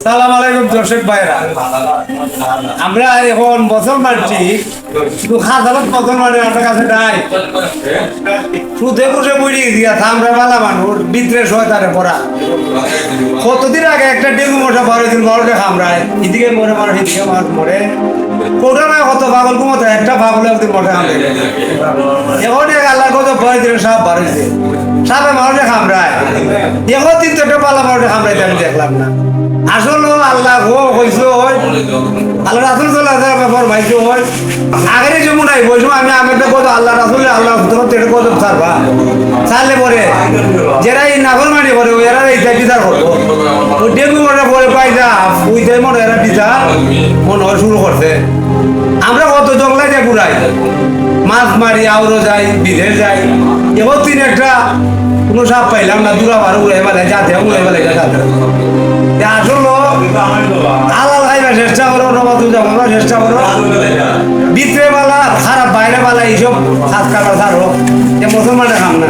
সালাম আলাইকুম দর্শক ভাইরা, আমরা এখন বছর মানছি কিন্তু খাতালত বছর মানে আপনার কাছে নাই সুদে বসে বইরে গিয়েছে। আমরা বালা মানুষ বিদ্রে শয়তানে পড়া। কতদিন আগে একটা ডেঙ্গু মশা 12 দিন মরে খামড়ায়, এদিকে মরে মানুষ এদিকে মানুষ মরে। কোটা না কত পাগল কুমতো একটা পাগল একদিন মরে খামড়ে। এখন আল্লাহ কত 12 দিনে সাপ বাড়িছে, সাপে মানুষে খামড়ায়। এখন দিন তো একটা পালা মানুষে খামড়াইতে আমি দেখলাম না। আসলে আল্লাহ কইছে আল্লাহ রাসূল সাল্লাল্লাহু আলাইহি ওয়াসাল্লাম ফরমাইছে আগের যেমন নাই ওই সময় আমি একটা কথা আল্লাহ রাসূল আল্লাহ তরফ থেকে কথা ছাড়বা ছাড়লে পরে যারা এই নাফরমানি করে এরা এইটা বিচার করবো। ওই ডেঙ্গু মনে পরে পাইছা ওই টাইম মনে এরা বিচার মনে হয় শুরু করছে। আমরা কত জঙ্গলায় যাই ঘুরাই, মাছ মারি আউরো যাই, বিদেশ যাই। এবার তিন একটা কোনো সাপ পাইলাম না, দূরা বারো উড়ে বেলায় যাতে উড়ে বেলায় যাতে আসলো হালাল খাইবার চেষ্টা করো, নবাদ জমাবার চেষ্টা করো। ভিতরে বালা খারাপ বাইরে বালা এইসব খাস কাটা ছাড়ো, মুসলমানের খাম না।